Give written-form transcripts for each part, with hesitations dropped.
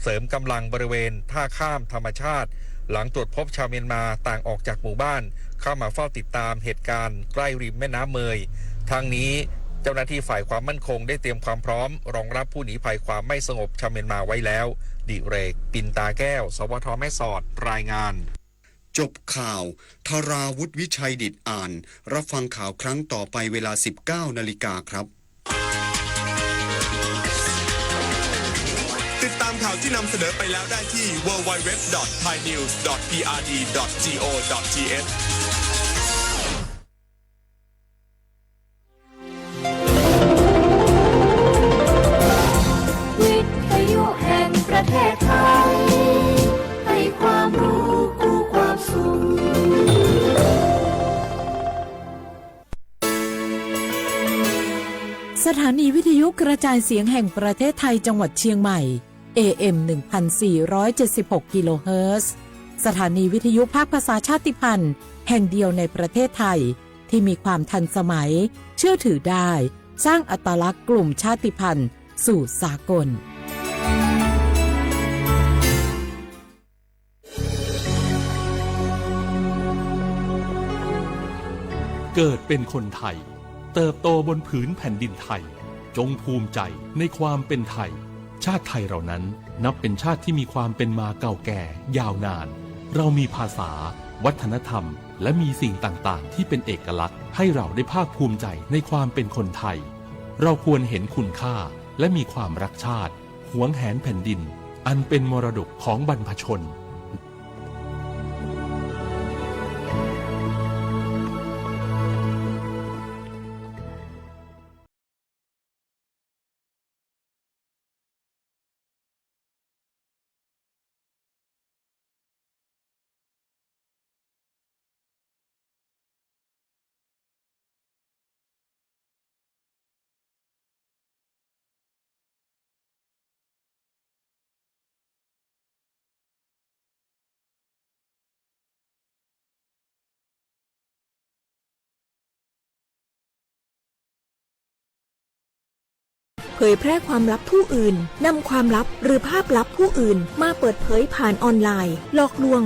ริมกำลังบริเวณท่าข้ามธรรมชาติหลังตรวจพบชาวเมียนมาต่างออกจากหมู่บ้านเข้ามาเฝ้าติดตามเหตุการณ์ใกล้ริมแม่น้ำเมยทางนี้เจ้าหน้าที่ฝ่ายความมั่นคงได้เตรียมความพร้อมรองรับผู้หนีภัยความไม่สงบชาวเมียนมาไว้แล้วดิเรกปินตาแก้วสวทแม่สอดรายงานจบข่าวธราวุฒิวิชัยดิษฐ์อ่านรับฟังข่าวครั้งต่อไปเวลา 19 นาฬิกาครับติดตามข่าวที่นำเสนอไปแล้วได้ที่ www.thainews.prd.go.thวิทยุแห่งประเทศไทยให้ความรู้คู่ความสุขสถานีวิทยุกระจายเสียงแห่งประเทศไทยจังหวัดเชียงใหม่ AM 1476 กิโลเฮิรตซ์สถานีวิทยุภาคภาษาชาติพันธุ์แห่งเดียวในประเทศไทยที่มีความทันสมัยเชื่อถือได้สร้างอัตลักษณ์กลุ่มชาติพันธุ์สู่สากลเกิดเป็นคนไทยเติบโตบนผืนแผ่นดินไทยจงภูมิใจในความเป็นไทยชาติไทยเรานั้นนับเป็นชาติที่มีความเป็นมาเก่าแก่ยาวนานเรามีภาษาวัฒนธรรมและมีสิ่งต่างๆที่เป็นเอกลักษณ์ให้เราได้ภาคภูมิใจในความเป็นคนไทยเราควรเห็นคุณค่าและมีความรักชาติหวงแหนแผ่นดินอันเป็นมรดกของบรรพชนเผยแพร่ความลับผู้อื่นนำความลับหรือภาพลับผู้อื่นมาเปิดเผยผ่านออนไลน์หลอกลวง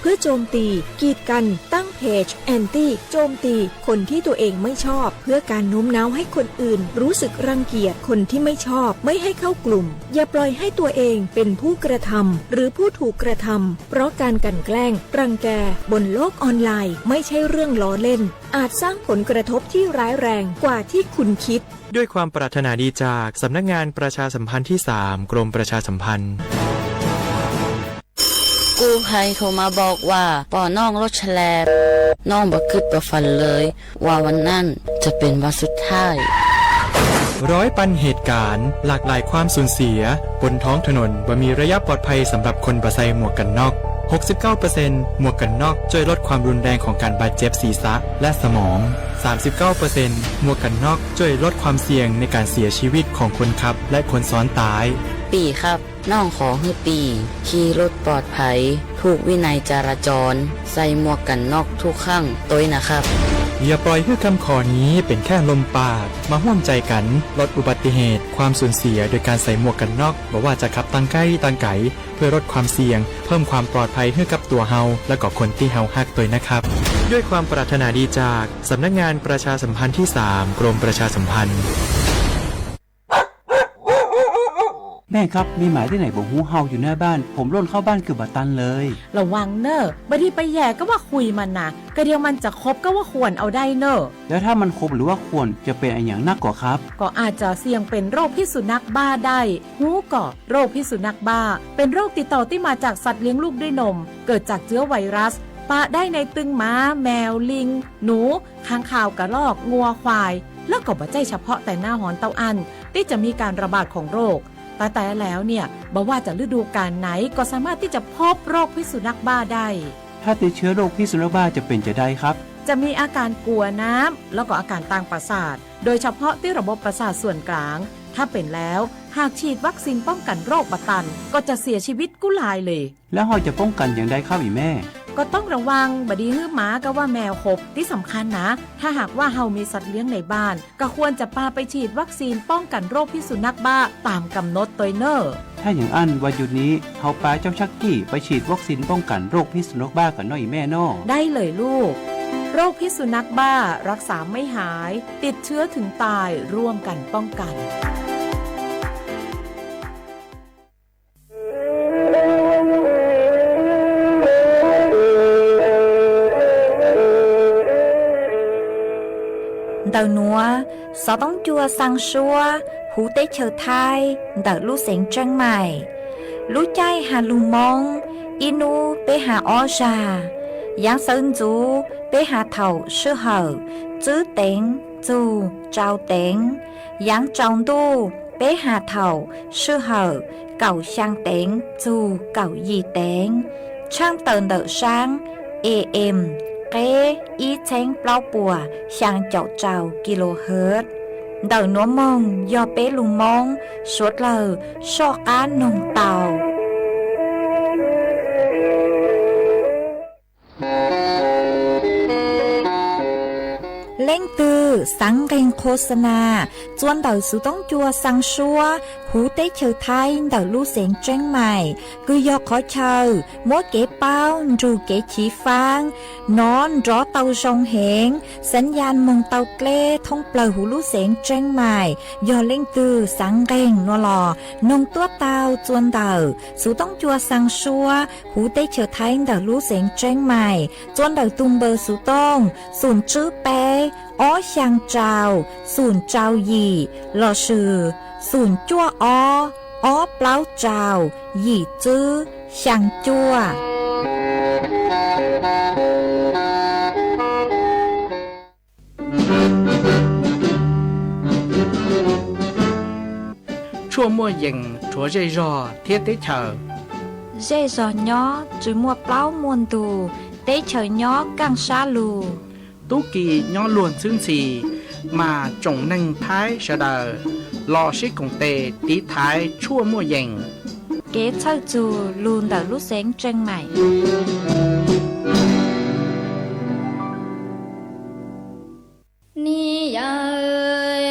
เพื่อโจมตีกีดกันตั้งเพจแอนตี้โจมตีคนที่ตัวเองไม่ชอบเพื่อการโน้มน้าวให้คนอื่นรู้สึกรังเกียจคนที่ไม่ชอบไม่ให้เข้ากลุ่มอย่าปล่อยให้ตัวเองเป็นผู้กระทำหรือผู้ถูกกระทำเพราะการกลั่นแกล้งรังแกบนโลกออนไลน์ไม่ใช่เรื่องล้อเล่นอาจสร้างผลกระทบที่ร้ายแรงกว่าที่คุณคิดด้วยความปรารถนาดีจากสำนักงานประชาสัมพันธ์ที่ 3 กรมประชาสัมพันธ์กู้ภัยโทรมาบอกว่าป่อน้องรถแฉลบน้องบ่คิดบ่ฝันเลยว่าวันนั้นจะเป็นวันสุดท้ายร้อยปันเหตุการณ์หลากหลายความสูญเสียบนท้องถนนบ่มีระยะปลอดภัยสำหรับคนบ่ใส่หมวกกันน็อก 69% หมวกกันน็อกช่วยลดความรุนแรงของการบาดเจ็บศีรษะและสมอง 39% หมวกกันน็อกช่วยลดความเสี่ยงในการเสียชีวิตของคนขับและคนซ้อนท้ายปีครับน้องขอให้ปีขี่รถปลอดภัยถูกวินัยจราจรใส่หมวกกันน็อกทุกครั้งตัวนะครับอย่าปล่อยให้คำขอนี้เป็นแค่ลมปากมาร่วมใจกันลดอุบัติเหตุความสูญเสียโดยการใส่หมวกกันน็อกบอกว่าจะขับตั้งใกล้ตั้งไกลเพื่อลดความเสี่ยงเพิ่มความปลอดภัยให้กับตัวเฮาและก็คนที่เฮาฮักตัวนะครับด้วยความปรารถนาดีจากสำนักงานประชาสัมพันธ์ที่ 3 กรมประชาสัมพันธ์แม่ครับมีหมายที่ไหนบอกหูเฮาอยู่หน้าบ้านผมร่นเข้าบ้านเกือบตันเลยระวังเนอะบางทีไปแย่ก็ว่าคุยมันนะกระเดียวมันจะคบก็ว่าควรเอาได้เนอะแล้วถ้ามันคบหรือว่าควรจะเป็นอะไรอย่างนักกว่าครับก็อาจจะเสี่ยงเป็นโรคพิษสุนัขบ้าได้หูก่อโรคพิษสุนัขบ้าเป็นโรคติดต่อที่มาจากสัตว์เลี้ยงลูกด้วยนมเกิดจากเชื้อไวรัสปะได้ในตึงม้าแมวลิงหนูค้างคาวกระรอกงัวควายแล้วก็บ่ใจเฉพาะแต่หน้าหอนเตาอันที่จะมีการระบาดของโรคแต่แล้วเนี่ยบอกว่าจะฤดูกาลไหนก็สามารถที่จะพบโรคพิษสุนัขบ้าได้ถ้าติดเชื้อโรคพิษสุนัขบ้าจะเป็นจะได้ครับจะมีอาการกลัวน้ำแล้วก็อาการทางประสาทโดยเฉพาะที่ระบบประสาทส่วนกลางถ้าเป็นแล้วหากฉีดวัคซีนป้องกันโรคบะตันก็จะเสียชีวิตกุหลายเลยแล้วเราจะป้องกันอย่างไรครับอีแม่ ก็ต้องระวังบดีฮื้อหมาก็ว่าแมวขบที่สำคัญนะถ้าหากว่าเฮามีสัตว์เลี้ยงในบ้านก็ควรจะพาไปฉีดวัคซีนป้องกันโรคพิษสุนัขบ้าตามกำหนดตัวเนอร์ถ้าอย่างอันวันหยุดนี้เฮาพาเจ้าชักกี้ไปฉีดวัคซีนป้องกันโรคพิษสุนัขบ้ากันหน่อยแม่น้อได้เลยลูกโรคพิษสุนัขบ้ารักษาไม่หายติดเชื้อถึงตายร่วมกันป้องกันĐầu núa, gió bóng chua sang xua, hú tế chờ thai, đợt lũ xén trăng mày. Lũ chay hà lù mông, inu bế hà o già, giáng sơn chú bế hà thầu sư hở, chữ tên, chú, trao tên, giáng trong đu bế hà thầu sư hở, cầu sang tên, chú, cầu gì tên. Trang tờn đợt sáng, em kế ý chén bao bùa sang chậu trào kHz. Đầu núa mông do bé lùng mông suốt lờ so cá nồng tàu. Lên từ sáng ghen khô sana, chuan đầu sú tông chua sang xua, hú tế chờ thay đầu lưu xén tranh mày, cứ do khó chờ, mỗi kế bao, dù kế chỉ phang, nón rõ tàu sông hẹn, sẵn gian mong tàu klê thông plờ hú lưu xén tranh mày, do lên từ sáng ghen nó lò, nông tuốt tàu chuan đầu, sú tông chua sang xua, hú tế chờ thay đầu lưu xén tranh mày, chuan đầu tung bờ sú tông, sùn chữ bé, ó sang trào, sùn trào gì, lò sử, sùn chua ó pláu trào, gì chữ, sang chua. Chua mua dừng, chúa dây rò, thiết tế chờ. Dây rò nhó, chú mua pláu muôn tù, tế chờ nhó căng xa lù. Tú kỳ nhó luôn xương xì, mà trồng nâng thái sợ đờ, lò xích cùng tề tí thái chua mua dành. Kế thơ chù luôn đỡ lúc sáng chân mày. Ni ơi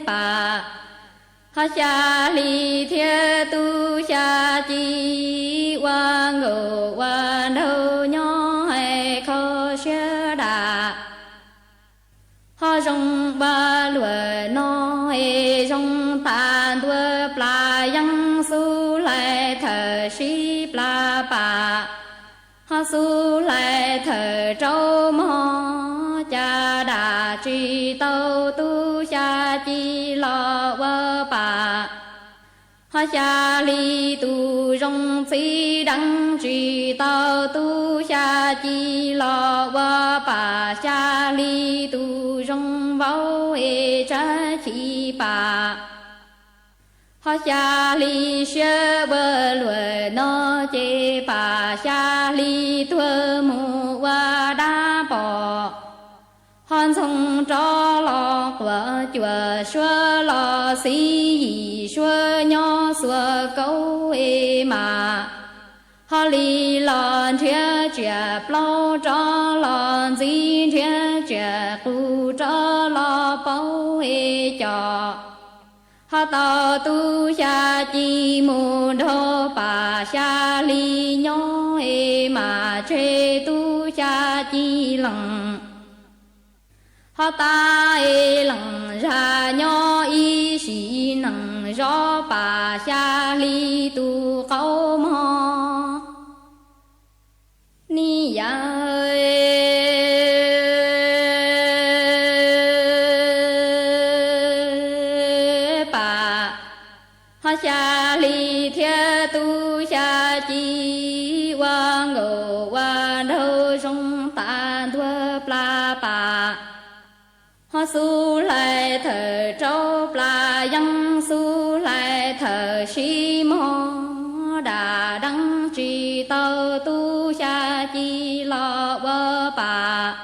bà ha cha li thiên tu cha chi wa ngô wa đâu nhỏ hay khó xưa đà ha rong ba lùa nó hay rong tàn tua pla yang su lại thở si pla bà ha su lại thở trâu mò cha đà chi tâu tu cha chi lo vơ bà ha cha li tu rong phi đăng chi tâu tu cha chi lo vơ bà cha li tu rong vau e cha chi bà ha cha li xưa bơ lùa nó chê bà cha li thua mù qua đá bò hòn sông cho lo của chùa xua lo xí gì xua nho xua câu e mà ha li lon chia chia plau cho lon gì chia chia cu cho lo bao e cho ha tao tu cha chi mù đô bà cha li nhó e mà chê tu cha chi lằng ha ta e lằng ra nhó y xì nằng gió bà cha li tu câu mò ni ơi cha li thiên tu cha chi wa ngô wa đâu rong ta đua pla bà ha su lại thở trâu pla yang su lại thở si mò đà đăng chi tâu tu cha chi lo vơ bà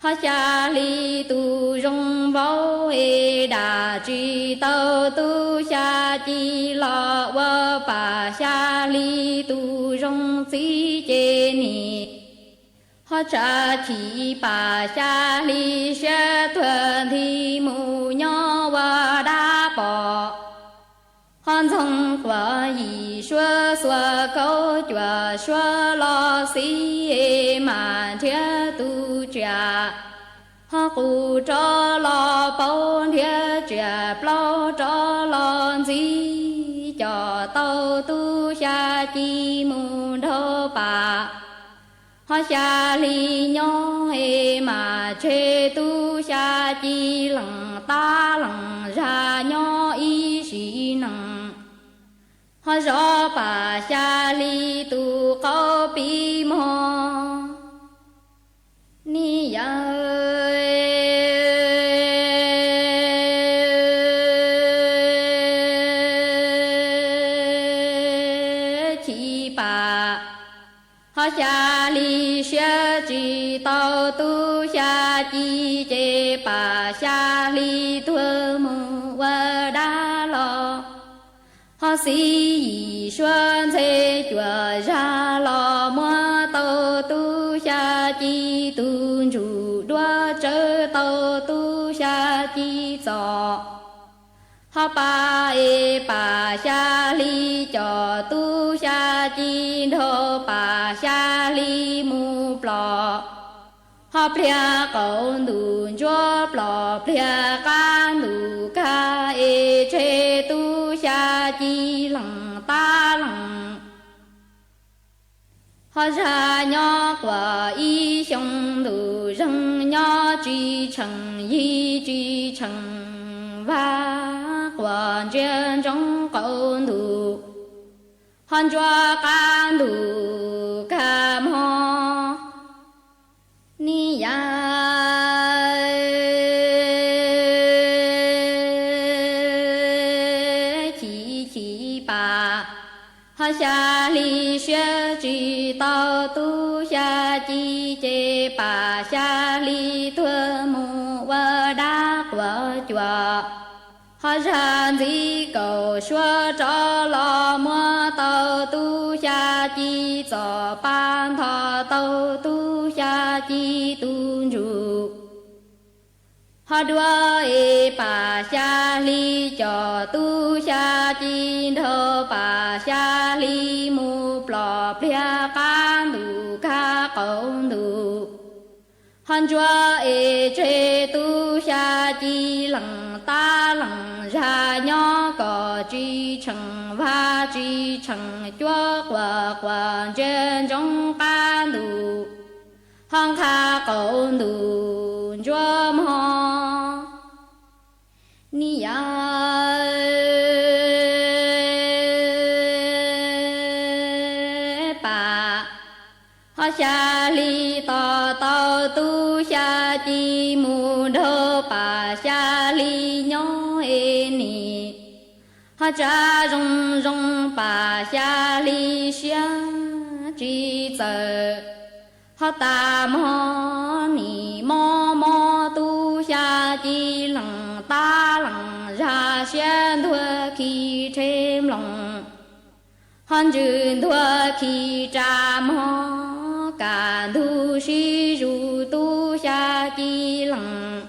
ha cha li tu rong bao e đà chi tao tu cha chi lo wa pa cha li tu rong si che ni ha cha chi pa cha li she thuần thi mu nho wa đa bỏ han thông quả yi xua xua câu chua xua lo si e mà thia tu cha ha cu cho lo bao thia cha bao cho lo gì cho tao tu cha chi mu thô bà ha cha li nho e mà chê tu cha chi lằng ta lằng ra nho y sĩ nằng ha rõ bà cha li tu câu pi mò ni ya chi bà ha cha li xe chi tao tu cha chi chê bà cha li thua mù wa đa lo ha si yi xuân thế chùa ra lo mua tao tu cha chi tu chủ đua chớ tao tu cha chi cho ha pa e pa cha li cho tu cha chi thô pa cha li mu plo ha pria cầu đủ cho plo pria ca đủ ca e che tu cha chi lằng ta lằng ha ra nho quả y xong đủ răng nho chi chẳng y chi chẳng va quả trên trong cầu đủ han cho ca đủ cam ho ni ya ha cha li xe chi tao tu cha chi chê pa cha li thua mu wa đa quả chùa ha ra di cầu xua cho lo mua tao tu cha chi cho ban thọ tao tu cha chi tu ru ha đua e pa cha li cho tu cha chi thô pa cha li mu plo pria ca đủ ca cầu đủ han chua e che tu cha chi lằng ta lằng ra nho có chi chẳng va chi chẳng chua quả quả trên trong ca đủ hong kha cầu đủ chua mo ni ya pa ha cha li to tao tu cha chi mu đô pa cha li nho e ni ha cha rong rong pa cha li xia chi giờ ha ta mo ni mo mo tu cha chi lằng ta lằng ra xiên thua khi thêm lòng han duyên thua khi cha mo cả thu si ru tu cha chi lằng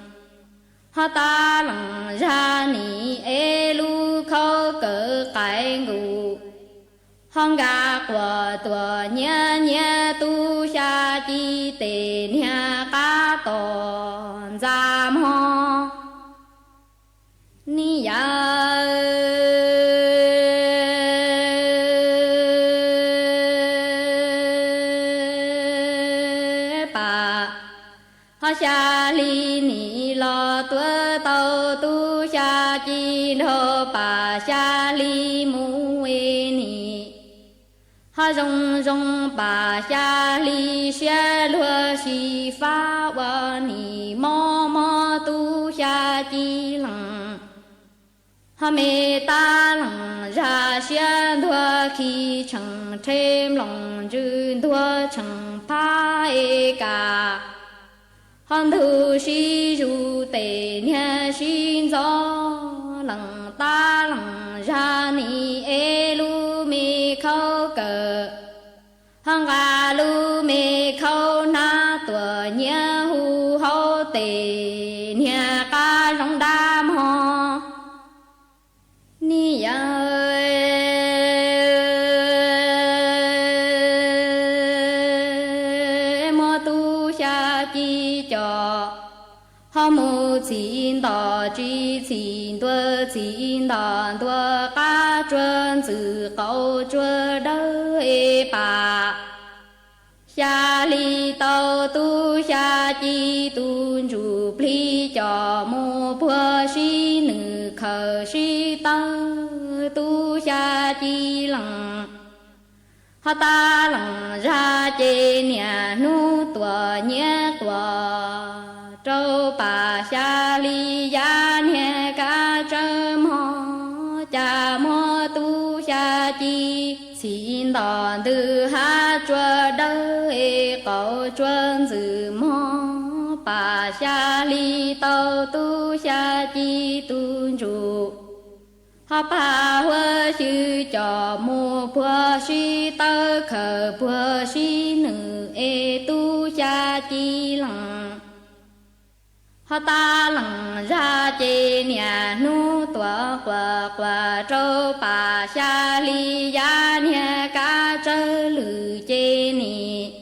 ha ta lằng ra ni e lu khâu cỡ cái ngủ hong ga của tua nhẹ nhẹ tu cha chi tề nha ca tòn ra mo ni ya pa ha cha li ni lo tua tao tu cha chi thô pa cha li mu e ni ha rong rong pa cha li xe lua si pha wa ni mo mo tu cha chi lằng ha mê ta lằng ra xiên thua khi chẳng thêm lòng dư thua chẳng pha e cả hòn thu si ru tề nhà xin gió lằng ta lằng ra ni e lu mi khâu cờ hằng gà lu mi khâu na tua nhà hu hậu tề nhà ca rong đam ho ni ơi mô tu xa chi cho họ mù chín đỏ truy chín tua chín đỏ tua ca chuẩn dự cầu chua đỡ ê bà xa li tàu tu xa chi tu ru pli cho mô bùa si nữ khờ si tơ tu xa chi lằng họ ta lằng ra chê nhà nu tua nhé tua trâu bà xa li ya nhé ca trâm ho cha mô tu xa chi xin đòn từ ha chua đỡ ê cầu chuân dự mô bà xa li tàu tu xa chi tu ru họ bà hua sư cho mô bùa si tơ khờ bùa si nữ ê tu xa chi lằng họ ta lằng ra chê nhà nu tua quả quả trâu bà xa li ya nhà ca trơ lử chê nì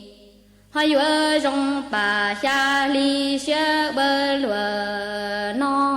họ yua rong bà xa li xưa bơ lùa no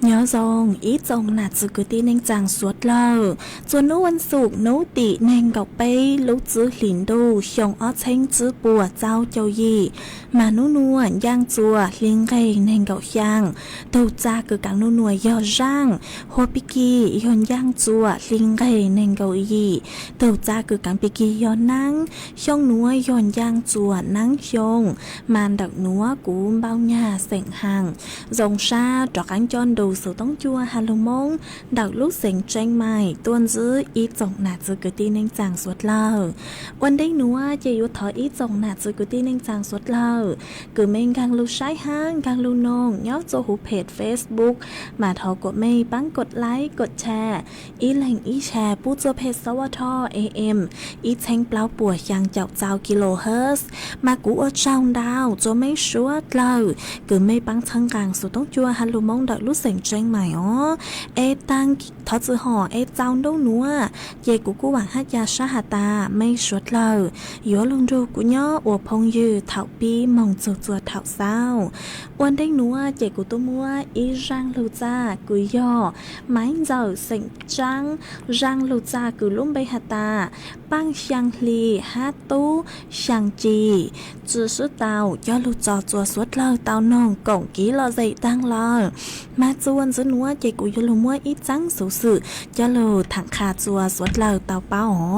nhớ dòng ít dòng nạt dự cứ tin anh chàng suốt lờ cho nấu ăn sụp nấu tị nên gọc bay lúc giữ lìn đô xong ó chênh giữ bùa trao châu gì mà nấu nua giang chùa liên gây nên gọc giang đầu cha cứ càng nấu nua dò rang hoa piki yon giang chùa liên gây nên gọc gì đầu cha cứ càng piki yon nắng xong nua yon giang chùa nắng xong màn đặc nua của bao nhà sảnh hàng dòng xa trọ cánh chon đồ sự tống chua hà lông mông đặc lúc sảnh tranh mày tuôn giữ ít dòng nạt dự cứ tin anh chàng suốt lờ quan đích nua chỉ yếu thở ít dòng nạt dự cứ tin anh chàng suốt lờ cứ mình càng lưu sái hang càng lưu nông nhớ cho hữu page Facebook mà thọ của mây bắnกดไลค์กดแชร์อีแหล่งอีแชร์ปูเจอเพจสวท AM อีแทงเปล่าปัวยังเจ้าเจ้ากิโลเฮิรตซ์มากูอดช่างดาวจะไม่ชัวร์เลยcứ mây bắn thân càng số tống chua hà lù mong đợi lúc sảnh เจงใหม่อ๋อเอตังทอจือห่อเอเจ้าดูนัวเยกูกูหวังฮัดยาชาหาตาไม่ชดเลยยัวลงดูกูย่ออวพงยืเถาปีมองจูจัวเถาเศร้าวันเด้งนัวเจกูตัวมัวอีรังลูจ้ากูย่อไม้เจ้าเสิงจังรังลูจ้ากูลุ่มใบหาตาปังช่างลีฮัตตูช่างจีจื้อสุดเตาย่อลูจอจัวสวดเลยเตานองก่งกี้เราใจตั้งเลยมาจวนซื้อนัวเจกูยัวลูมัวอีจังสูสื่อย่อลูถังคาจัวสวดเลยเตาเป้าหอ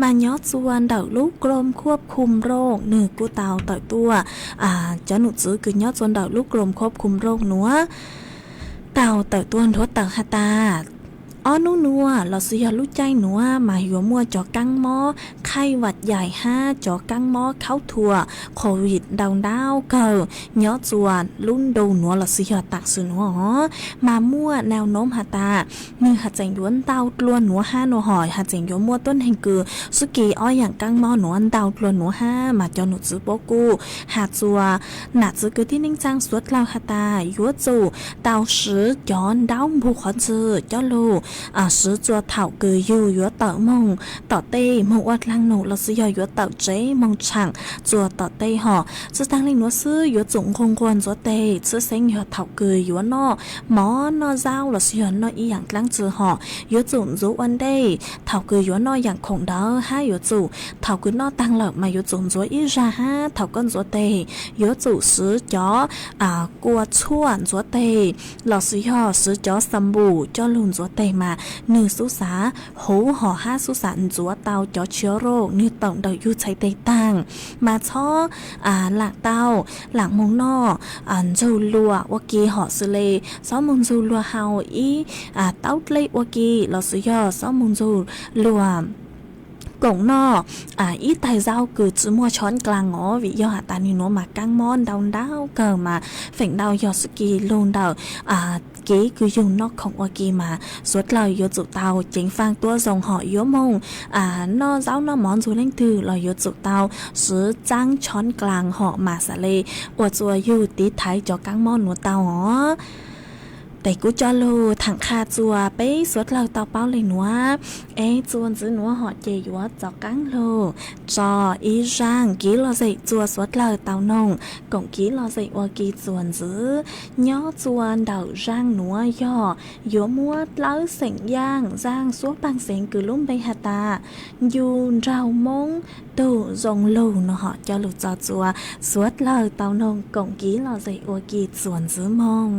มาย่อจวนเดาลูกกลมควบคุมโรคหนึ่งกูเตาต่อตัวจะหนุซื้อคือย่อจวนเดาลูกกลมควบคุมโรคนัวเต่าต่อตัวทดเต่าหาตาอ้อนัวเราซื้อยาลูกใจนัวมาหัวมัวจอกังหม้อไข้หวัดใหญ่5จอกังหม้อเข้าถั่วโควิดดาวเกิดย่อจวนรุ่นดูนัวเราซื้อยาตักซื้อนัวมามั่วแนวโน้มหาตามือหัดใจย้วนเตาตลวนนัว5นัวหอยหัดใจย้วนมัวต้นแห่งกือสุกี้อ้ออย่างกังหม้อนัวเตาตลวนนัว5มาจอหนุซื้อโปกูหาจัวหนาซื้อคือที่นิ่งจังสวดเราหาตายัวจูเตาซื้อย้อนดาวผู้ขอนซื้อจ้าลูซื้อจัวเถากืออยู่ยัวเต่ามงต่อเต้มงวัดลังหนูเราซื้อยอยัวเต่าเจ๊มงฉังจัวต่อเต้ห่อซื้อตั้งลิงนัวซื้อยัวจุงคงควรจัวเต้ซื้อเซ็งยัวเถากือยัวนอหมอนอเจ้าเราซื้อยอนออีอย่างกลางจือห่อยัวจุงจูวันเด้เถากือยัวนออย่างคงเด้อ5ยัวจูเถากือนอตังเหล่ามายัวจุงจัวอีรา5เถาก้นจัวเต้ยัวจูซื้อจ๋อกลัวช่วนจัวเต้เราซื้อยอซื้อจ๋อซัมบูจ้อลุนจัวเต้มาหนึ่งสุสาหูห่อ5สุสานจัวเตาจ่อเชื้อโรคนี่ต้องเดาอยู่ใช้เตตั้งมาช่อหลักเตาหลักมงนอจูลัววกีห่อสุเลซ้อมงจูลัวเฮาอีเต้าเล็กวกีเราซื้อย่อซ้อมงจูลัวกงนออีไตเจ้าคือจื้อมัวช้อนกลางงอวิยอหาตานิโนมากังมอนดาวเกิดมาเฝ่งดาวยอสกีลงดาวเก๋คือยุงนอกของวากีมาสวดเราโยจุเตาเจ๋งฟังตัวทรงหอยโยมงนอเจ้านอหมอนจูเล่งตือเราโยจุเตาซื้อจ้างช้อนกลางหอมาสะเลอวดจัวอยู่ตีไทยจอกังมอนหนูเตาอ๋อแต่กูจะลูถังคาจัวไปสวดเราเตาเป้าเลยหนัวจวนซื้อหนัวหอเจยัวจอกังโลจออีร่างกี้เราใส่จัวสวดเราเตานงกงกี้เราใส่วากีจวนซื้อย่อจวนเดาร่างหนัวย่อยัวมัวเล้าเสียงย่างร่างซัวปังเสียงคือลุ่มไปหาตายูเรามงตูจงลูเนาะหอจะลูจอจัวสวดเราเตานงกงกี้เราใส่วากีจวนซื้อมง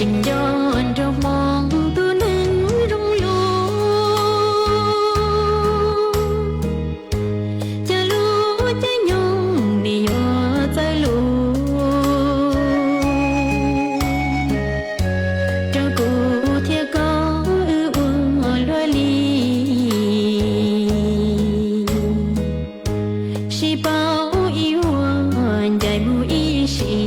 จึงย้อนเรามองตัวหนึ่งรุ่งลูจะรู้จะยงนี่ยอใจรู้เจ้ากูเที่ยก็อ้วนลอยลีชีเป้าอีวันใจมูอีชี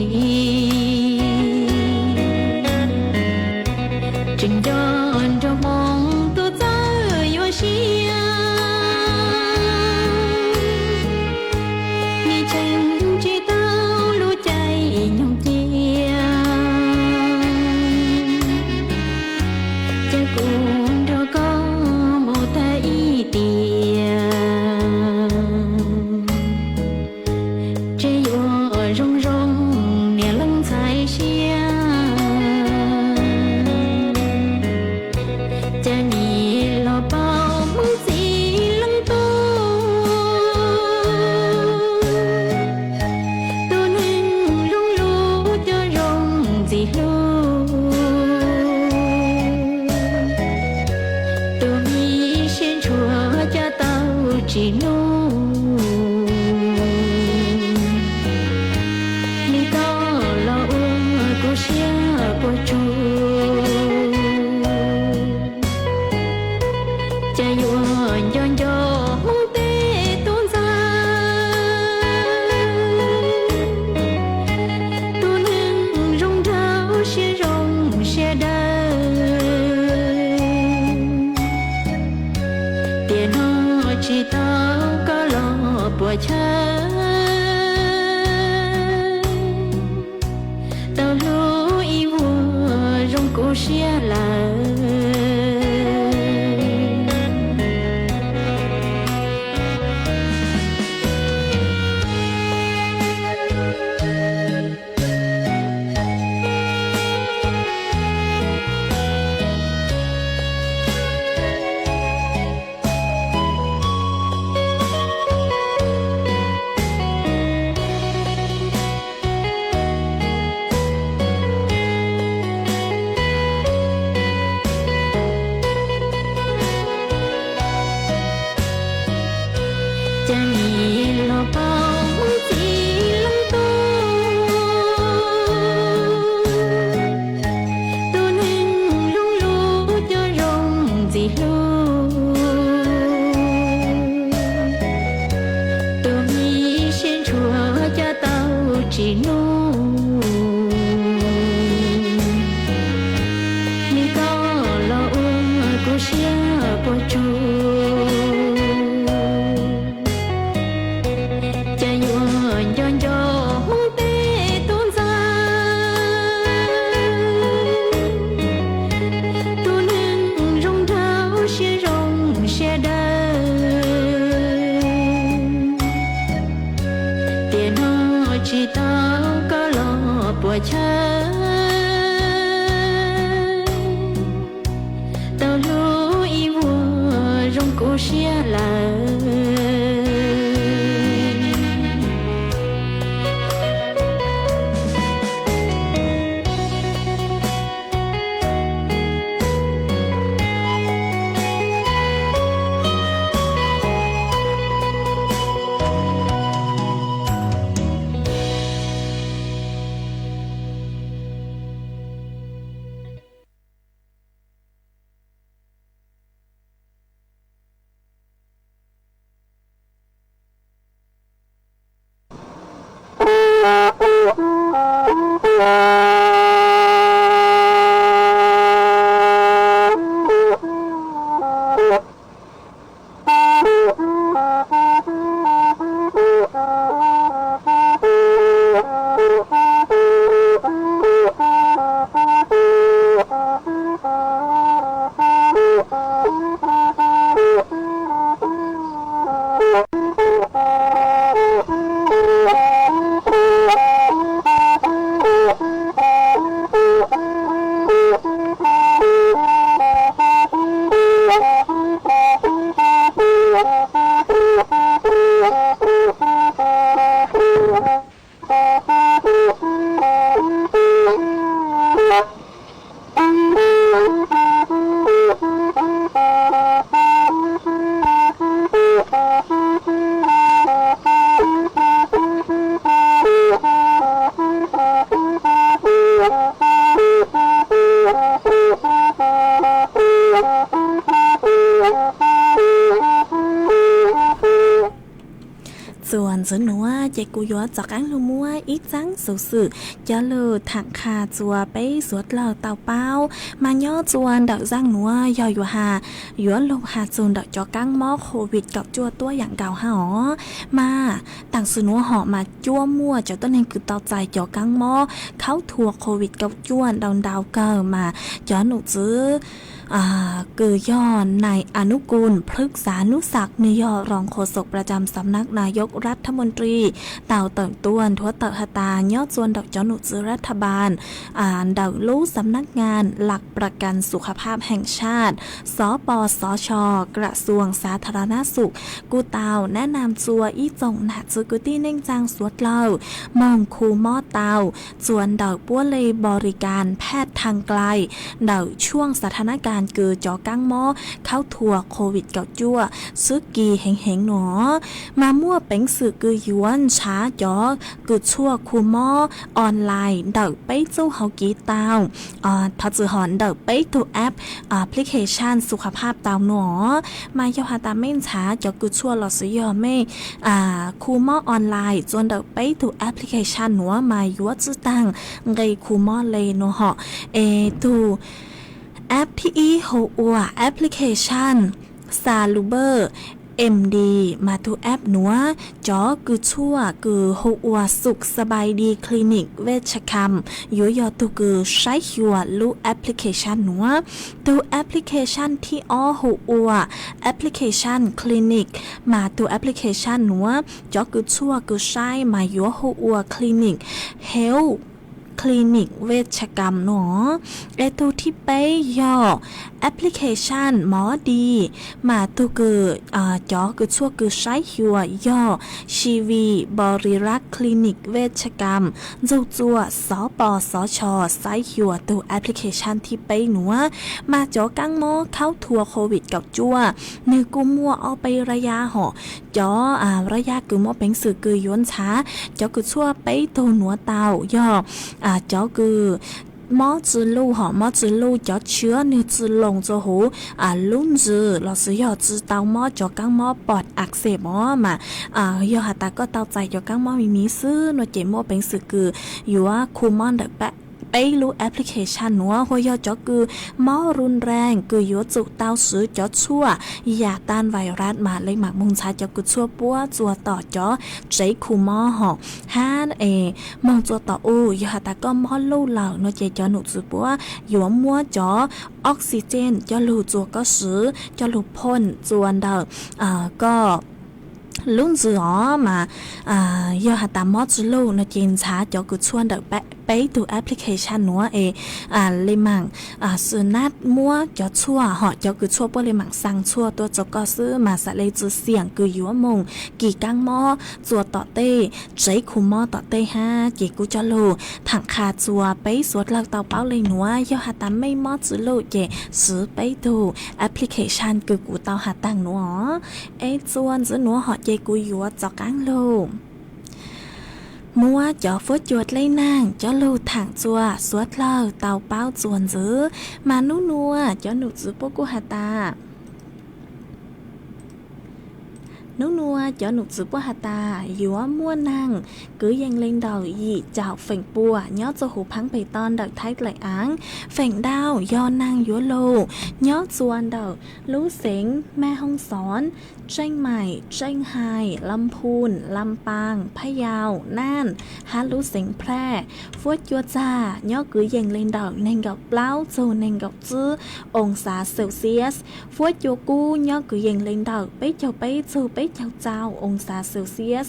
ส่วนซึ่งหนูว่าเจกูยัวจากอังลูมัวอีจังสุสึจะเลือถักคาจัวไปสวดเหล่าเต่าเป้ามาย่อจวนดอกจังหนัวย่ออยู่หายัวลงหาจูนดอกจอกั้งหม้อโควิดกับจัวตัวอย่างเก่าหามาต่างสื่อหนัวหอมาจั่วมั่วจะต้นเองคือเต่าใจจอกั้งหม้อเข้าทัวโควิดกับจั่วดาวเกิดมาจอหนูซื้อกือย่อในอนุกูลพฤกษานุศักดิ์นยอรองโฆษกประจำสำนักนายกรัฐมนตรีเต่าเติ่งต้วนทัวเต่าหตายอดจวนดอกจอหนุจือรัฐบาลดาวลู่สำนักงานหลักประกันสุขภาพแห่งชาติสปสชกระทรวงสาธารณสุขกูเต่าแนะนำจัวอีจงหนาจือกุตี้เน่งจางสวดเล่ามองคูหม้อเต่าจวนดอกปั้วเลยบริการแพทย์ทางไกลดาวช่วงสถานการณ์คือจอกั้งหม้อเข้าทัวโควิดเก่าจั่วซึกกีแห่งหนอมามั่วเป็งสื่อกือยวนช้าจอกือชั่วคูหม้อออนไลน์เดิไปเจ้าเฮากีตาวถ้าจือหอนเดิไปตัวแอปพลิเคชันสุขภาพตาวหนอมาเยาหาตาเม่นช้าจอกือชั่วหลอดสยอไม่คูหม้อออนไลน์จนเดิไปตัวแอปพลิเคชันหนัวมายัวจื้อตังไงคูหม้อเลยหนอเหาะตัวแอปที่หัวแอปพลิเคชันซาลูเบอร์ MD มาทูแอปหนัวจอคือชั่วคือหัวสุขสบายดีคลินิกเวชกรรมอยู่ยอตุคือใช้หัวลูแอปพลิเคชันหนัวตัวแอปพลิเคชันที่อ้อหัวแอปพลิเคชันคลินิกมาตัวแอปพลิเคชันหนัวจอคือชั่วคือใช้มาอยู่หัวคลินิกเฮลคลินิกเวชกรรมเนาะตัวที่ไปย่อแอปพลิเคชันหมอดีมาตัวคือจอคือชั่วคือใช้หัวย่อชีวีบริรักษ์คลินิกเวชกรรมจัวสปสชใช้หัวตัวแอปพลิเคชันที่ไปหนัวมาจอกังหมอเข้าทัวร์โควิดกับจัวเนื้อกูมัวเอาไประยะหอจอระยะคือหมอเป็นสื่อคือย้อนช้าจอคือชั่วไปตัวหนัวเตาย่อจอคือหมอจื้อลู่หอหมอจื้อลู่จอเชื้อเนื้อจื้อลงจะหูลุ่นจื้อเราซื้อยอจื้อเตาหมอจอกังหมอปอดอักเสบหมอมายอหาตาก็เตาใจจอกังหมอมีซื้อหน่วยเจหมอเป็นสื่อคืออยู่ว่าคูมอนเด็กแปะไปรู้แอปพลิเคชันหัวหัวยอจอคือหมอรุนแรงคือยัวจุกเตาซื้อจอชั่วยาต้านไวรัสมาเลยหมักมุงชาจอคือชั่วปัวจัวต่อจอใจคูหมอหอกมองจัวต่ออู้ยาตาก็หมอลู่เหล่าโนเจจอหนุจุปัวยัวมัวจอออกซิเจนจอลู่จัวก็ซื้อจอลู่พ่นจวนเดอก็ลุงจือมายอหาตามมอจือลูนจินช้าจอกุชวนเด็กไปดูแอปพลิเคชันนัวเลยมังสุนัดมัวจอชั่วหอจอกุชั่วปเลยมังสั่งชั่วตัวจก็ซื้อมาสะเลยจือเสียงคือยัวมงกี่กังมอจัวต่อเต้ใจคุมมอต่อเต้5กี่กุจลูถังคาจัวไปสวดเล่าเตาเป้าเลยนัวยอหาตามไม่มอจือลูเจซื้อไปดูแอปพลิเคชันคือกูเตาหาตังนัวจวนจือนัวหอเจกูยัวจอกังโลมัวจอฟดจวดเลยนางจอลูถังจัวสวดเล่าเตาเป้าจวนจื้อมานูนัวจอหนุจื้อปกุหาตานัวจอหนุจื้อปหาตายัวมัวนางcứยังเล่งดาวยีเจ้าเฝ่งปัวย้อจะหูพังไปตอนดักไทยไหลอ้างเฝ่งดาวยอนางยัวโลย้อจวนดาวรู้เสียงแม่ห้องสอนเชียงใหม่เชียงไฮ้ลำพูนลำปางพะเยาน่านฮารู้เสียงแพร่ฟวดยัวจ้าย้อcứยังเล่งดาวเน่งกับเปล่าโจเน่งกับจื้อองศาเซลเซียสฟวดยัวกูย้อcứยังเล่งดาวไปเจ้าไปจูไปเจ้าองศาเซลเซียส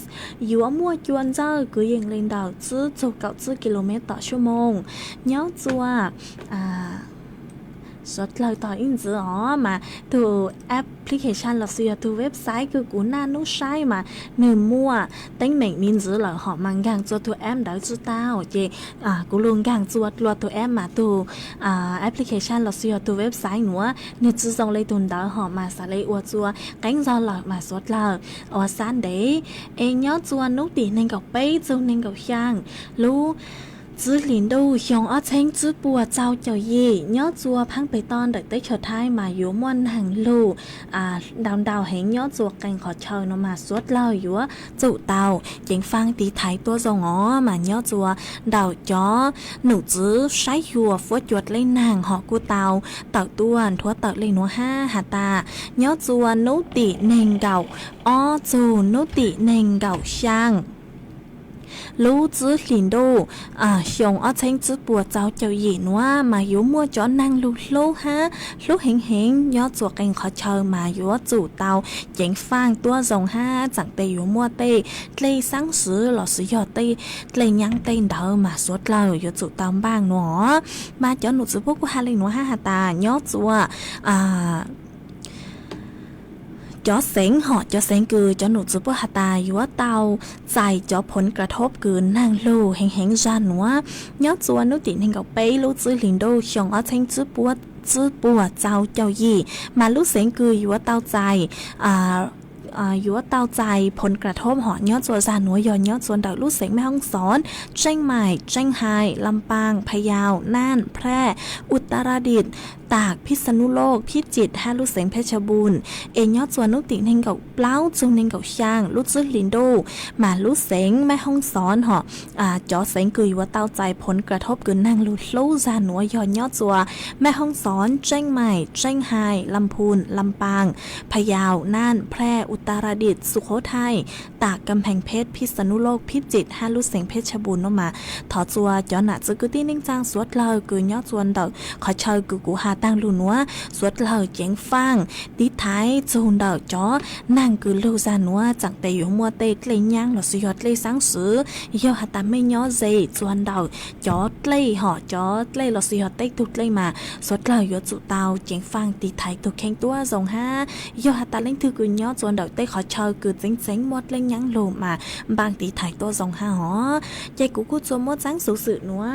ยัวมัวจวนเจ้าcứยังเล่นดาวจื้อจุก9กิโลเมตรต่อชั่วโมงย้อจัวสดเลยต่ออินจื้อมาถูแอปพลิเคชันเราซื้อถูเว็บไซต์คือกูน่านุใช้มาหนึ่งมัวตั้งเหม่งมินจื้อเหล่าหอมังกังจัวถูแอปดาวจื้อเต้าเจกูลงกังจัวตัวถูแอปมาถูแอปพลิเคชันเราซื้อถูเว็บไซต์หนัวเนี่ยจื้อส่งเลยตุนดาวหอมาสาเลยอวดจัวกังจอเหล่ามาสดเลยอวดซันเดย์ย้อจัวนุกตีหนึ่งกับไปจัวหนึ่งกับช่างรู้จื้อหลินดูยองอ้อเช้งจื้อปัวเจ้าเจ้ายี่ย้อจัวพังไปตอนเด็กได้เฉดท้ายมาอยู่ม่วนหังลูดาวเห็นย้อจัวแกงขอเชยนมาสวดเล่าอยู่ว่าจุเตายังฟังตีไทยตัวจงมาย้อจัวดาวจ้อหนูจื้อใช้หัวฟวดจวดเล่นนางหอกูเตาต้วนทัวเตาเลยหนัว5หาตาย้อจัวนุติเนงเก่าอ้อจูนุติเนงเก่าช่างรู้จื้อหลินดูชงอ้อเช้งจื้อปัวเจ้าเจ้าหญินว่ามาอยู่มัวจอนางลูลูเฮงย้อจวกกันขอเชยมาอยู่จู่เตาเจ๋งฟางตัวทรง5จังเตอยู่มัวเตเลยสังซื้อหล่อซื้อยอเตเลยยังเตเดามาสวดเราอยู่จู่เตาบ้างหนอมาจอนหนูจื้อพวกกูหาเลยหนู5หาตาย้อจัวจอเสงหอจอเสงคือจอหนูจุปหาตาอยู่ว่าเตาใจจอผลกระทบคือนางลูแห่งจานหนัวยอดจวนนุติแห่งกับไปรู้จื้อหลินโดชงอ้อเช้งจื้อปัวเจ้าเจ้ายี่มารู้เสงคืออยู่ว่าเตาใจอยู่ว่าเตาใจผลกระทบหอยอดจวนจานหนัวยอดจวนดาวรู้เสงแม่ห้องสอนเชียงใหม่เชียงไฮ้ลำปางพะเยาน่านแพร่อุตรดิตถ์ ตากพิษณุโลกพิจิตรฮาลุเสงเพชรบูรณ์เอยอดจวนนุติเฮงเก่าเปล่าจุงเฮงเก่าช่างลุซื้อลินโดมาลุเสงแม่ห้องสอนหอจอเสงกุยว่าเต้าใจผลกระทบกึนนางลุลู่ซาหนัวยอดจัวแม่ห้องสอนเจ้งใหม่เจ้งไฮลำพูนลำปางพะเยาน่านแพร่อุตรดิตถ์สุโขทัยตากกำแพงเพชรพิษณุโลกพิจิตรฮาลุเสงเพชรบูรณ์มาถอจัวจอหนาจึกตี้นิ่งจางสวดเลยกุยยอดจวนเดาขอเชยกูหาตั้งลุนัวสวดเลยเจียงฟังดิท้ายจูนเดาจอนั่งกูลูซานัวจังแต่อยู่มัวเตกเลยย่างหลอดสุยอดเลยสังสือยอหาตาไม่ย่อเจจวนเดาจอเลยห่อจอเลยหลอดสุยอดเตกตุกเลยมาสวดเลยยอดจุเตาเจียงฟังตีท้ายตัวแข็งตัวทรงห้ายอหาตาเล่งถือกูยอดจวนเดาเตกขอเชยกูเจ๋งหมดเลยย่างโลมาบางตีถ่ายตัวทรงห้าหอใจกูจมดจังสูสือหนัว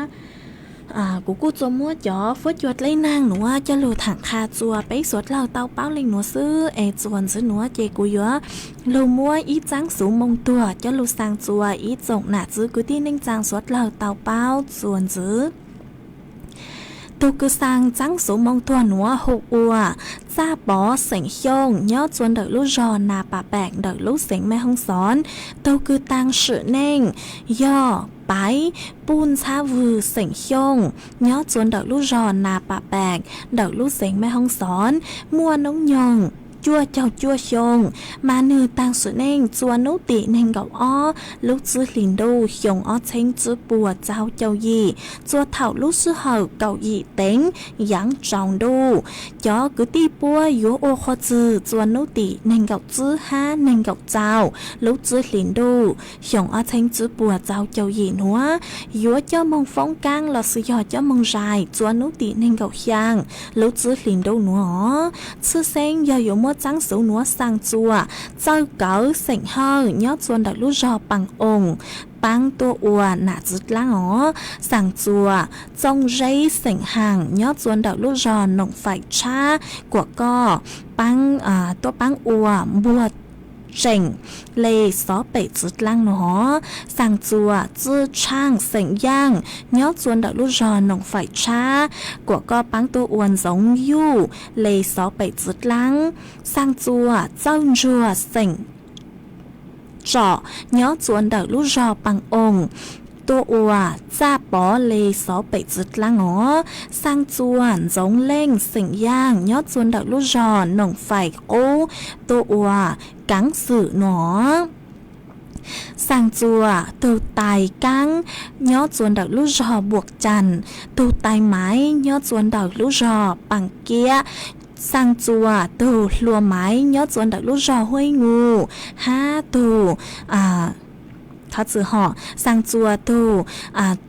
กูจมดจ่อฟดยอดเลยนางหนัวจะหลุดถังคาจัวไปสวดเหล่าเต้าเป้าเลยหนัวซื้อจวนซื้อหนัวใจกูเยอะลูมัวอีจังสูมงตัวจะหลุดสางจัวอีจงหนาซื้อกูที่นิ่งจังสวดเหล่าเต้าเป้าจวนซื้อตูกุสังจังสูมงตัวหนัวหกอัวจ้าบอเสียงโยงยอดจวนเดอลูกจอนาป่าแบกเดอลูกเสียงแม่ห้องสอนตูกุตังสือเน่งย่อไปปูนชาวือเสียงโยงยอดจวนเดอลูกจอนาป่าแบกเดอลูกเสียงแม่ห้องสอนมัวน้องยองจั่วเจ้าจั่วชงมาเนือตังสุเน่งจัวนุติเน่งเก่าอ้อลูกซื้อลินดูหยงอ้อเชงจื้อปัวเจ้าเจ้ายีจัวเถ่าลูกซื้อเหาเก่ายีเต็งยังจองดูจ่อกุตีปัวยัวโอคอจื้อจัวนุติเน่งเก่าจื้อห้าเน่งเก่าเจ้าลูกซื้อลินดูหยงอ้อเชงจื้อปัวเจ้าเจ้ายีนัวยัวเจ้ามองฟ้องกังหลอซื้อยอเจ้ามองใจจัวนุติเน่งเก่าย่างลูกซื้อลินดูนัวซื้อเซงยาจังสูนัวสังจัวเจ้าเก๋าเสียงเฮายอดจวนดักลูกจอปังองปังตัวอัวหนาจุดล่างอ๋อสั่งจัวจงใจเสียงห่างยอดจวนดักลูกจอหนงไฟช้ากว่าก็ปังตัวปังอัวบัวเจ๋งเลยซอไปจุดล่างหนอสั่งจัวจื้อช่างเสียงย่างยอดจวนดักลูกจอหนงไฟช้ากว่าก็ปังตัวอ้วนสงยู่เลยซอไปจุดล่างสั่งจัวเจ้าจัวเสียงเจาะยอดจวนดักลูกจอปังองตัวอัวจ้าปอเลยซอไปจุดล่างอ๋อสั่งจวนจงเล่งเสียงย่างยอดจวนดักลูกจอหนงไฟโอ้ตัวอัวกังสื่อหนอสั่งจัวตูตายกังยอดจวนดักลูกจอบวกจันตูตายไม้ยอดจวนดักลูกจอปังเกียสั่งจัวตูลัวไม้ยอดจวนดักลูกจอห้วยงู5ตูเขาจือห่อสั่งจัวตู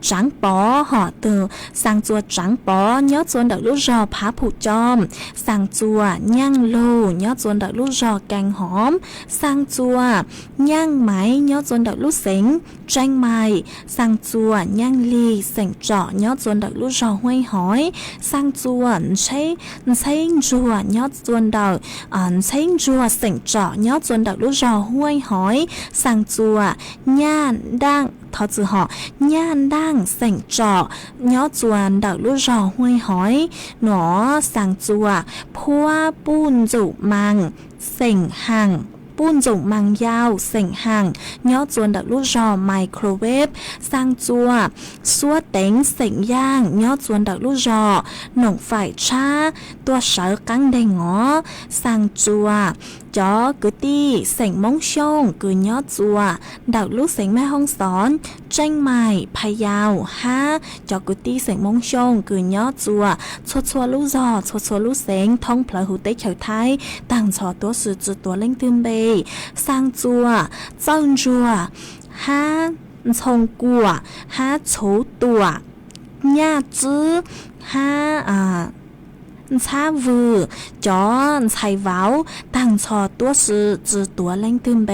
จังปอห่อตูสั่งจัวจังปอยอดจวนดักลูกจอผาผูจอมสั่งจัวย่างโลยอดจวนดักลูกจอแกงหอมสั่งจัวย่างไหมยอดจวนดักลูกเสงแจ้งไม้สั่งจัวย่างลีเสงเจาะยอดจวนดักลูกจอห้วยหอยสั่งจัวใช้จัวยอดจวนดักใช้จัวเสงเจาะยอดจวนดักลูกจอห้วยหอยสั่งจัวย่านดังทอจือห่อย่านดังเสียงเจาะยอดจวนดักลูกจอห้วยหอยหนอสั่งจัวพัวปูนจุมังเสียงหังปูนจุมังยาวเสียงหังยอดจวนดักลูกจอไมโครเวฟสั่งจัวซัวเต็งเสียงย่างยอดจวนดักลูกจอหนงไฟช้าตัวเสือกังแดงอ๋อสั่งจัวจอกุตี้เสียงมงชงกุยอดจัวดักลูกเสียงแม่ห้องสอนเจ้งใหม่พะเยาจอกุตี้เสียงมงชงกุยอดจัวชัวลูกจอชัวลูกเสียงท้องเพลหูเต็กเฉยไทยต่างชอตัวสื่อจุดตัวเล่งตึมเบสร้างจัวเจ้าจัวชงกัวโฉตัวย่าจื้อชาวูจอนไชเว้าตั้งชอตัวสื่อจือตัวเล่งตึมเบ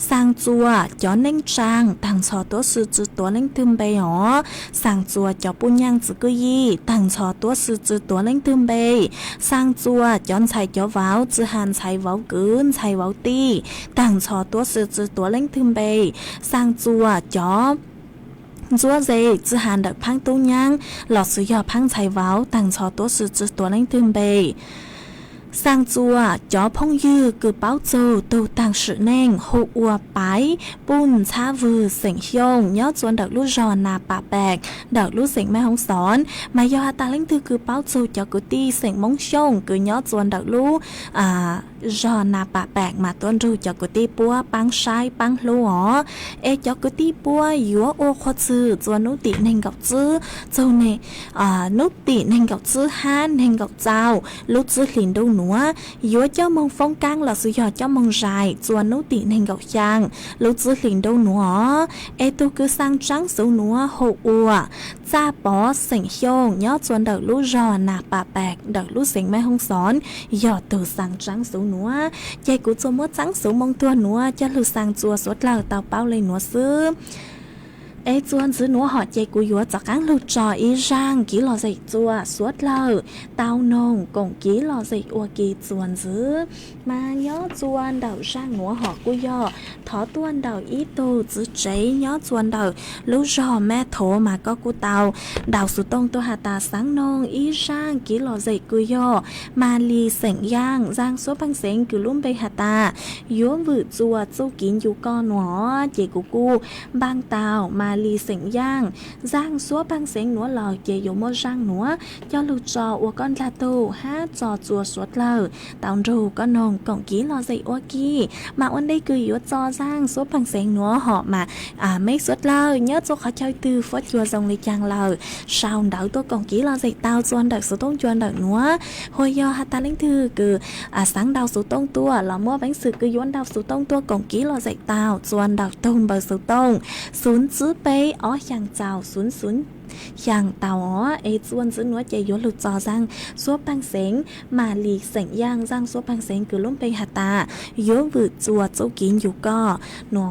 สร้างจัวจอเน่งจางตั้งชอตัวสื่อจือตัวเล่งตึมเบอ๋อสร้างจัวจอปุญญังจือกุยี่ตั้งชอตัวสื่อจือตัวเล่งตึมเบสร้างจัวจอนไชจอเว้าจือหันไชเว้ากืนไชเว้าตี้ตั้งชอตัวสื่อจือตัวเล่งตึมเบสร้างจัวจอ จัวเจจะหันดักพังตู้ยังหลอดสุยอพังไชว้าวต่างชอตัวสื่อจุดตัวเล่งตึมเบสร้างจัวจ่อพงยือกือเป้าโจตูต่างสือเน่งหูอัวไปปุ่นชาวูเสียงยงย่อจวนดักลูกจอนาป่าแบกดักลูกเสียงแม่ห้องสอนมายอตาเล่งตือกือเป้าโจจ่อกุตีเสียงมงชงกือย่อจวนดักลูจอนาป่าแบกมาต้นรูจ่อกุตีปัวปังชายปังลัวจ่อกุตีปัวยัวโอควจือจวนนุติเน่งกับจื้อเจ้าเนี่ยนุติเน่งกับจื้อฮันเน่งกับเจ้าลูกจื้อหลินดูยัวเจ้ามองฟงกังหล่อสุยอเจ้ามองใจจวนนุติเน่งกับยังลูกจื้อหลินดูหนัวตัวคือสร้างจังสูหนัวหูอัวจ้าปอเสียงยงย่อจวนดักลูกจอนาป่าแบกดักลูกเสียงแม่ห้องสอนย่อตัวสร้างจังสูหนัวใจกูจะมัวจังสูมองตัวหนัวจะลูกสร้างจัวสดเหล่าเตาเป้าเลยหนัวซื้อจวนซื้อหนัวหอดใจกูยัวจากการลูกจออีร่างกี่หล่อใส่จัวสวดเหล่าเตานงกงกี่หล่อใส่อัวกี่จวนซื้อมาย่อจวนเดาร่างหนัวหอดกูย่อถอตัวนเดาอีตูจื้อใจย่อจวนเดาลูกจอแม่โถมาก็กูเตาเดาสุดตรงตัวหาตาสังนงอีร่างกี่หล่อใส่กูย่อมาลีเสียงย่างร่างซัวพังเสียงคือลุ่มไปหาตายัววืดจัวจูกินอยู่ก้อนหนอเจกูบางเตามาลีเสียงย่างร่างซัวพังเสียงหนัวหล่อเจอยู่มอร่างหนัวย่อลูกจออัวก้อนลาตูห้าจอจัวสวดเหล่าเตารูก็นงกงกี่หล่อใส่อัวกี้มาวันได้คือยัวจอร่างซัวพังเสียงหนัวหอมาไม่สวดเหล่าเนื้อตัวเขาใจตือฟดจัวทรงเลยจังเหล่าชาวเดาตัวกงกี่หล่อใส่เตาจวนดักสุต้งจวนดักหนัวหอยย่อฮัตตาเล่งถือคือสังเดาสุต้งตัวหล่อมัวแบงสือคือย้วนเดาสุต้งตัวกงกี่หล่อใส่เตาจวนดักต้งเบอร์สุต้งศูนย์จื้อเป้อ๋ออย่างเจ้าศูนย์อย่างเตาอ๋อจวนจื้อหนัวใจยัวหลุดจอจังซัวปังเสงมาลีเสียงย่างจังซัวปังเสงคือลุ่มไปฮัตตายัววืดจัวเจ้ากินอยู่ก็หนอ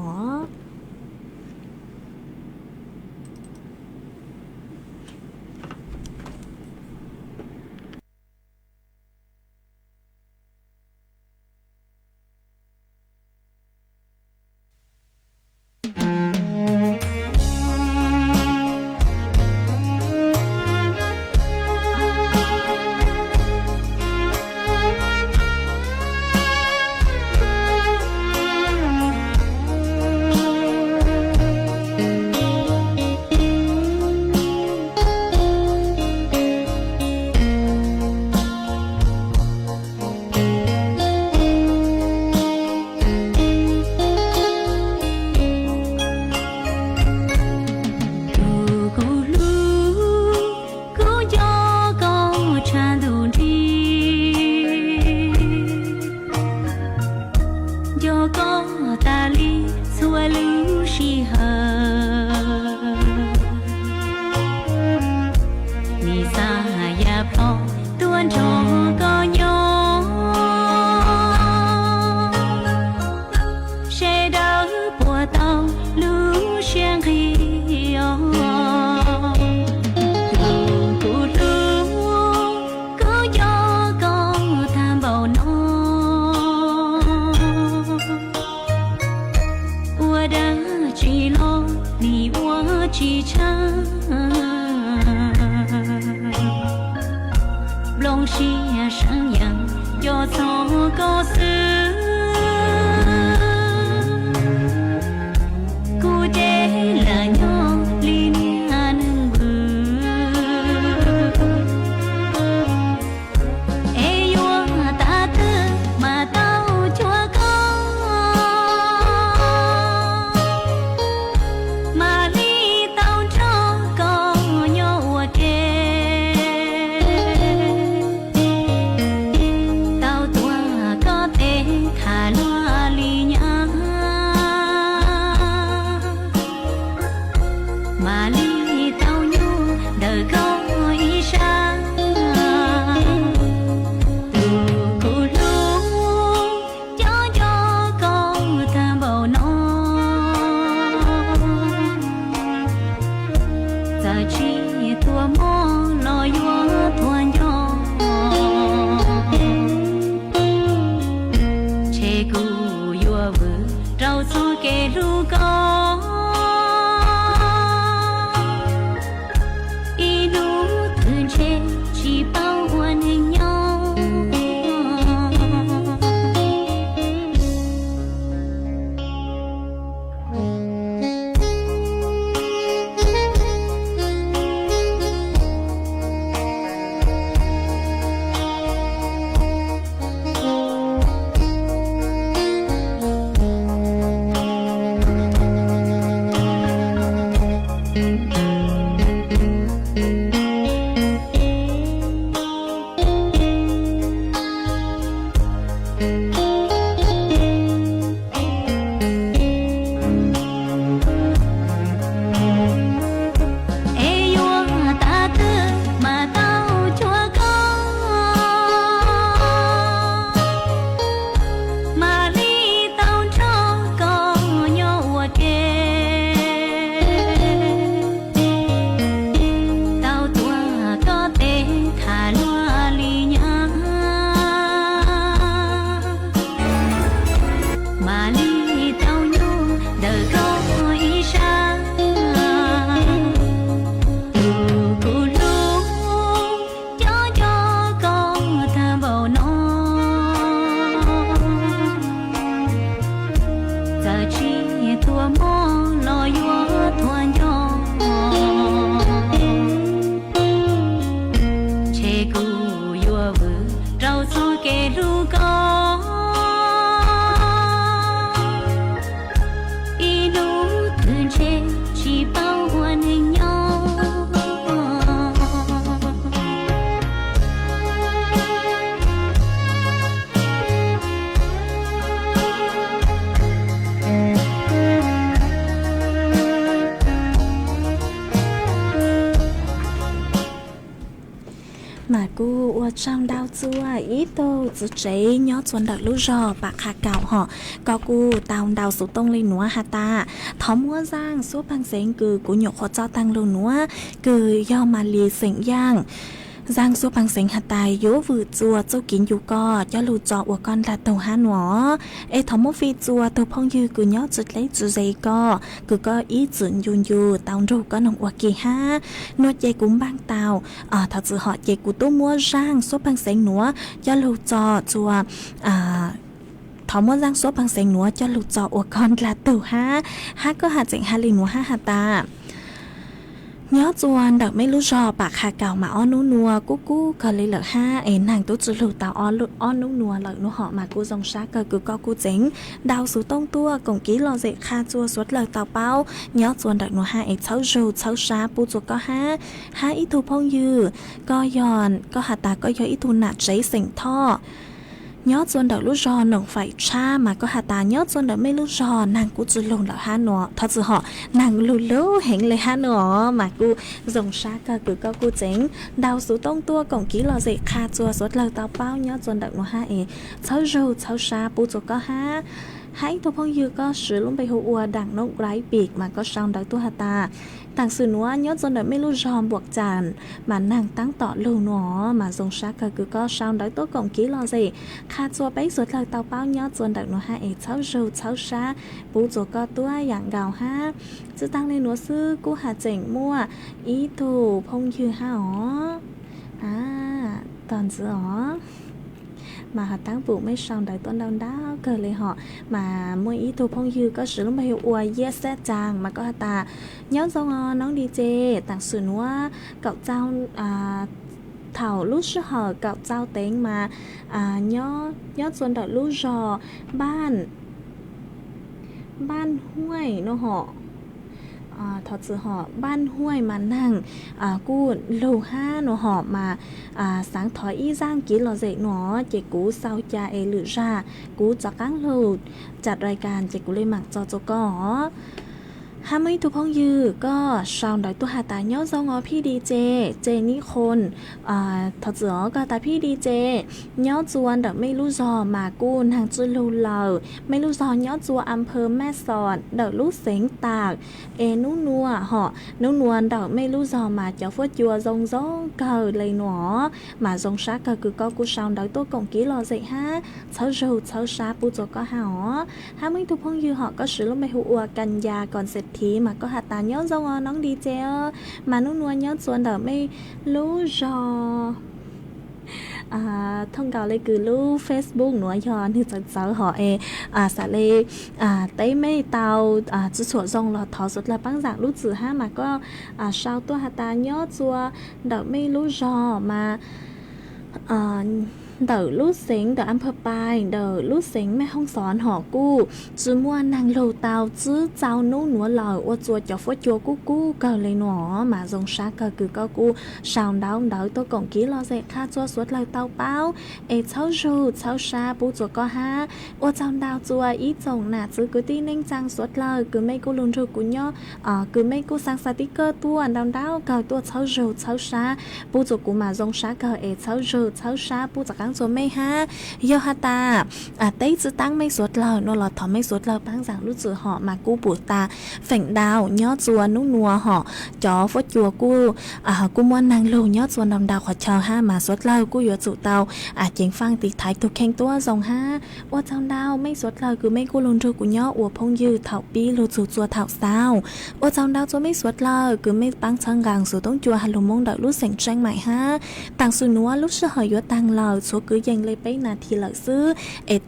เราสู้เกลูกอ กูว่าจังดาวจัวอีโตจะเจย้อนส่วนดักลูจอปากขาเก่าหอก็กูตาวดาวสุตงเลยหนัวฮาตาทอมว่าสร้างสู้พังเสงคือกูหยกขอเจ้าตังลูหนัวคือย่อมาเลียเสียงย่างgiang số bằng sinh hạt tài yếu vừa chùa châu kín dù co cho lù trọ của con là tàu hà nọ ê thọ mốt phi chùa tàu phong dư cứ nhớ chụt lấy chữ dây co cứ có ý chuyện dù dù tàu rù có nồng quạt kỳ ha nốt dây cũng băng tàu thật sự họ dây của tôi mua giang số bằng sinh nữa cho lù trọ chùa thọ mua giang số bằng sinh nữa cho lù trọ của con là tàu ha có hạt chỉnh hà lì nữa ha hạt ta nhớ chuan đặc mấy lúc rò bạc hà cào mà on nú nua cú cú cờ lấy lợ ha ấy nàng tú chữ lù tàu on nú nua lợ nú họ mà cú dòng sát cờ cứ co cú chính đào số tông tua cổng ký lò dậy kha chua suốt lợ tàu bao nhớ chuan đặc nú ha ấy cháu rù cháu xá pu chuột có ha ít thu phong dư co giòn co hà ta có gió ít thu nạt giấy sỉnh tho nhớ chuan đợt lúc rò nồng phải cha mà có hà ta nhớ chuan đợt mấy lúc rò nàng cũng chữ lồng đợt ha nọ thật sự họ nàng lù lú hẹn lấy ha nọ mà cô dòng xa cờ cứ có cô chính đào số tông tua cổng ký lò dậy kha chua suốt lời tao bao nhớ chuan đợt nó ha ấy cháu râu cháu xa pu chuột có ha hãy thu phong dư có sử luôn bay hùa đằng nông gái bịt mà có xong đợt tu hà ta tàng sử núa nhớ dần đợi mấy lúc giòn buộc chàn mà nàng tăng tỏ lưu nó mà dùng sát cờ cứ có sao đợi tốt cổng ký lo gì kha chua bấy suốt lời tàu bao nhớ dần đợi nó ha ấy cháu râu cháu xa bố chỗ có tua dạng gạo ha chứ tăng lên núa sư cú hà chỉnh mua ý thủ phong dư ha ó toàn giữa ó mà họ tăng vụ mấy xong đại tuần đông đó cờ lấy họ mà mỗi ý thu phong dư có sử dụng bao ua yes chàng mà có ta nhớ xong nó đi chê tặng sử núa cậu trao thảo lúc sơ hở cậu trao tiếng mà nhớ xuân đợi lúc rò ban huay nó họ thật sự họ ban huay mà nàng cu lù ha nó họ mà sáng thói y giang ký lò dậy nó chỉ cú sao cha e lử ra cú cho cáng lùจัดรายการchỉ cú lên mạng cho cóห้าไม่ทุกห้องยือก็ชาวดอยตัวหาตาเนาะซองพี่ดีเจนี่คนถัดเสือก็ตาพี่ดีเจเนาะจวนเดไม่รู้จอมากูนทางจุลูเหล่าไม่รู้จอเนาะจัวอำเภอแม่สอดเดรู้เสียงตากนุ่นัวเหาะนุ่นวลเดไม่รู้จอมาเจ้าฟัวจัวซงเกิดเลยหนอมาซงซาก็คือก็กูชาวดอยตัวกงกี้รอใจฮะเช้ารูเช้าซาปูจก็หาห้าไม่ทุกห้องยือเหาะก็ซื้อลงไปหัวกันยาก่อนเสร็จทีmà có hạt tà nhớ dâu nóng đi chơi mà nó nuôi nhớ xuân đỡ mấy lú giò thông cáo lấy cứ lú Facebook nữa giò như sợ họ xả lê tới mấy tàu chú sổ dòng là thọ rất là băng dạng lú chữ ha mà có sao tôi hạt tà nhớ chua đỡ mấy lú giò mà đỡ lút xính đỡ ăn phơ bài đỡ lút xính mẹ không xón họ cu chứ mua nàng lầu tàu chứ cháu nấu núa lờ ô chua cho phốt chua cu cờ lấy nó mà dùng sát cờ cứ có cu sào đau đỡ tôi còn ký lo dậy kha chua suốt lời tàu bao cháu rù cháu xa bố chua có ha ô cháu đau chua ý chồng nà chứ cứ tí ninh trang suốt lời cứ mấy cô luôn rù của nhau cứ mấy cô sang xa tí cơ tua đau cờ tua cháu rù cháu xa bố chua của mà dùng sát cờ cháu rù cháu xa bố chua số mấy ha do ha ta tây chữ tăng mấy suốt lời nó là thọ mấy suốt lời tăng rằng lúc chữ họ mà cu bùa ta phèn đào nhớ chùa nút nùa họ chó phốt chùa cu muốn nàng lù nhớ chùa nằm đào họ chờ ha mà suốt lời cu vừa chịu tàu chính phang tì thái thuộc khen tua dòng ha ô trong đào mấy suốt lời cứ mấy cu lùn rù của nhớ ủa phong dư thảo pi lù chùa thảo sao ô trong đào cho mấy suốt lời cứ mấy băng chân gàng số tông chùa hà lù mông đợi lúc sành tranh mày ha tăng su núa lúc sơ hỏi tăng lời số cứ dành lấy bấy nà thì lợi sư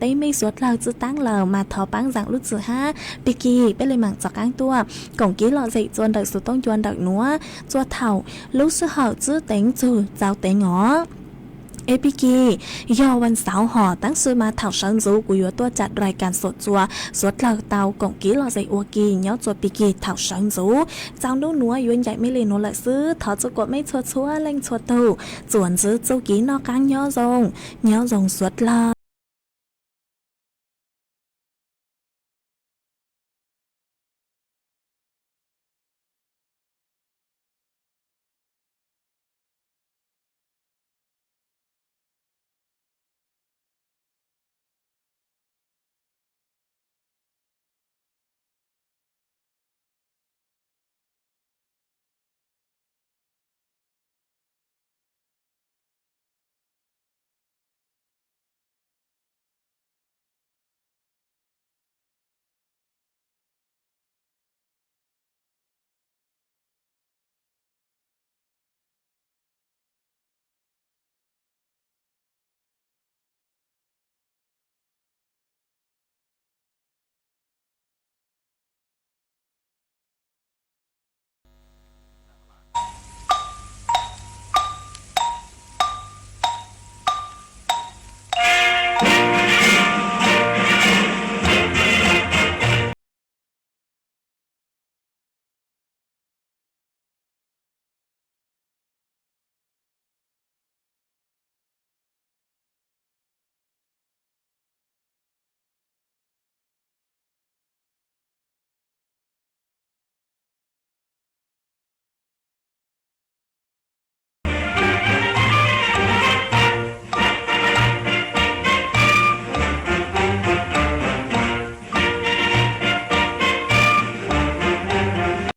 tây mấy suốt lời chữ tăng lờ mà thọ bán dạng lúc chữ ha biki bên lên mạng chọc ăn tua cổng ký lọ dậy chuan đợi số tông chuan đợi núa chua thảo lúc sơ hở chữ tính chữ giáo tế ngó APK ยอวันเสาร์ห่อตั้งซื้อมาเถ่าเชิงจูกุยตัวจัดรายการสดจัวสดเหล่าเตากงกี้รอใจอัวกีเนาะจัวปีกีเถ่าเชิงจูเจ้านู้นัวยวนใหญ่ไม่เลยนัวละซื้อถอดจะกดไม่ชัวเล่งชัวตูส่วนซื้อจูกี้นอกกลางย่อทรงสดเหล่า